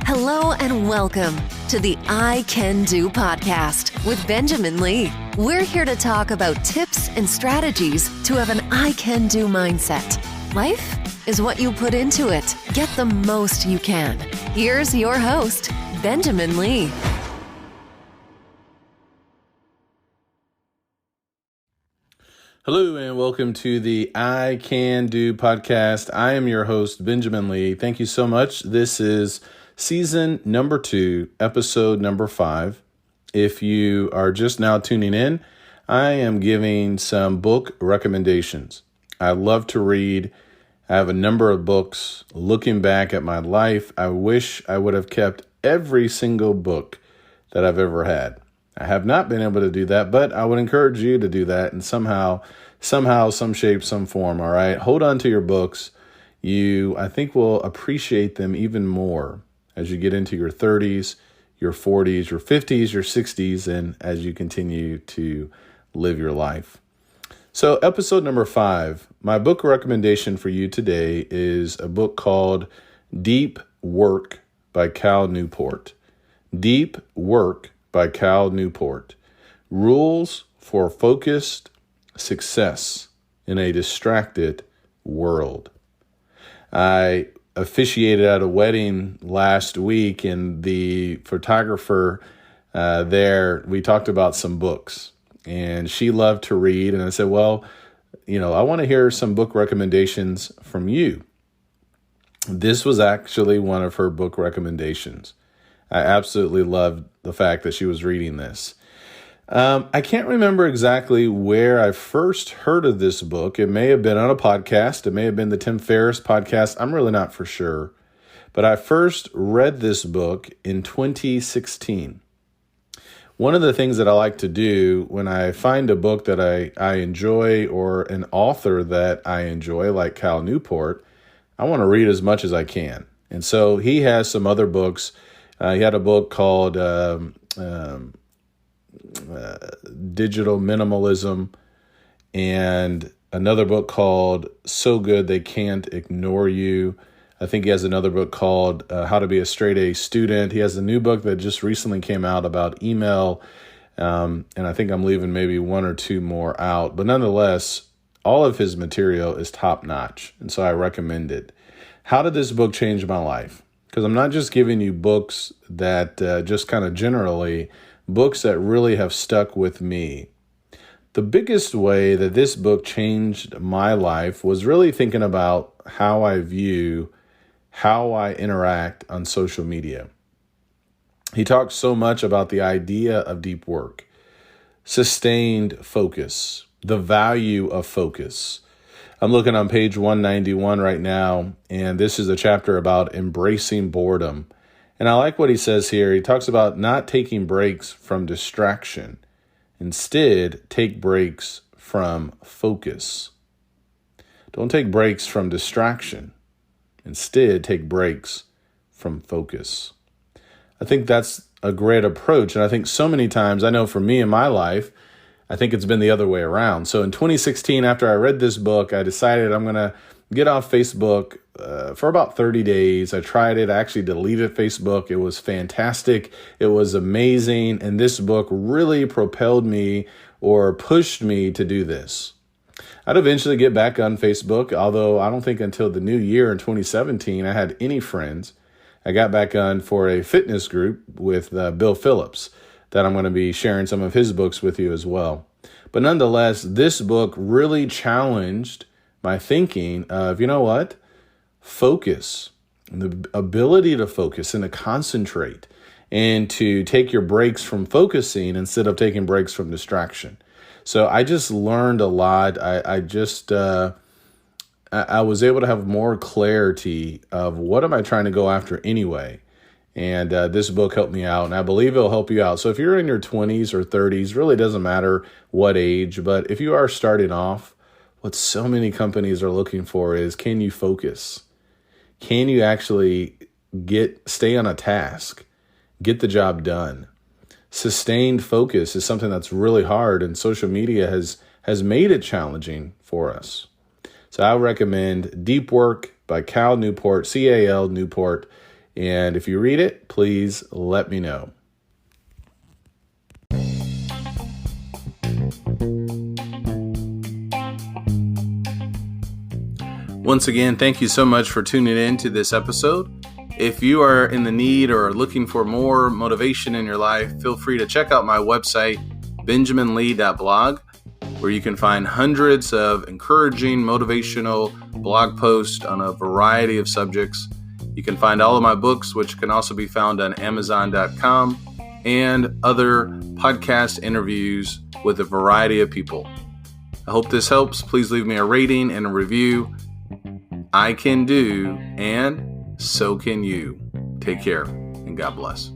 Hello and welcome to the I Can Do podcast with Benjamin Lee. We're here to talk about tips and strategies to have an I Can Do mindset. Life is what you put into it. Get the most you can. Here's your host, Benjamin Lee. Hello and welcome to the I Can Do podcast. I am your host, Benjamin Lee. Thank you so much. This is season number 2, episode number 5. If you are just now tuning in, I am giving some book recommendations. I love to read. I have a number of books. Looking back at my life, I wish I would have kept every single book that I've ever had. I have not been able to do that, but I would encourage you to do that in somehow, some shape, some form, all right? Hold on to your books. I think, will appreciate them even more as you get into your 30s, your 40s, your 50s, your 60s, and as you continue to live your life. So episode number 5, my book recommendation for you today is a book called Deep Work by Cal Newport. Deep Work by Cal Newport. Rules for Focused Success in a Distracted World. I officiated at a wedding last week, and the photographer there, we talked about some books, and she loved to read. And I said, well, I want to hear some book recommendations from you. This was actually one of her book recommendations. I absolutely loved the fact that she was reading this. I can't remember exactly where I first heard of this book. It may have been on a podcast. It may have been the Tim Ferriss podcast. I'm really not for sure. But I first read this book in 2016. One of the things that I like to do when I find a book that I enjoy or an author that I enjoy, like Cal Newport, I want to read as much as I can. And so he has some other books. He had a book called Digital Minimalism, and another book called So Good They Can't Ignore You. I think he has another book called How to Be a Straight A Student. He has a new book that just recently came out about email, and I think I'm leaving maybe one or two more out. But nonetheless, all of his material is top notch, and so I recommend it. How did this book change my life? Because I'm not just giving you books that just kind of generally, books that really have stuck with me. The biggest way that this book changed my life was really thinking about how I interact on social media. He talks so much about the idea of deep work, sustained focus, the value of focus. I'm looking on page 191 right now, and this is a chapter about embracing boredom. And I like what he says here. He talks about not taking breaks from distraction. Instead, take breaks from focus. Don't take breaks from distraction. Instead, take breaks from focus. I think that's a great approach. And I think so many times, I know for me in my life, I think it's been the other way around. So in 2016, after I read this book, I decided I'm going to get off Facebook for about 30 days. I tried it. I actually deleted Facebook. It was fantastic. It was amazing. And this book really propelled me or pushed me to do this. I'd eventually get back on Facebook, although I don't think until the new year in 2017 I had any friends. I got back on for a fitness group with Bill Phillips that I'm going to be sharing some of his books with you as well. But nonetheless, this book really challenged my thinking of, focus, the ability to focus and to concentrate and to take your breaks from focusing instead of taking breaks from distraction. So I just learned a lot. I was able to have more clarity of what am I trying to go after anyway. And this book helped me out, and I believe it'll help you out. So if you're in your 20s or 30s, really doesn't matter what age, but if you are starting off, what so many companies are looking for is, can you focus? Can you actually stay on a task, get the job done? Sustained focus is something that's really hard, and social media has made it challenging for us. So I recommend Deep Work by Cal Newport, C-A-L Newport. And if you read it, please let me know. Once again, thank you so much for tuning in to this episode. If you are in the need or looking for more motivation in your life, feel free to check out my website, benjaminlee.blog, where you can find hundreds of encouraging, motivational blog posts on a variety of subjects. You can find all of my books, which can also be found on Amazon.com, and other podcast interviews with a variety of people. I hope this helps. Please leave me a rating and a review. I can do, and so can you. Take care, and God bless.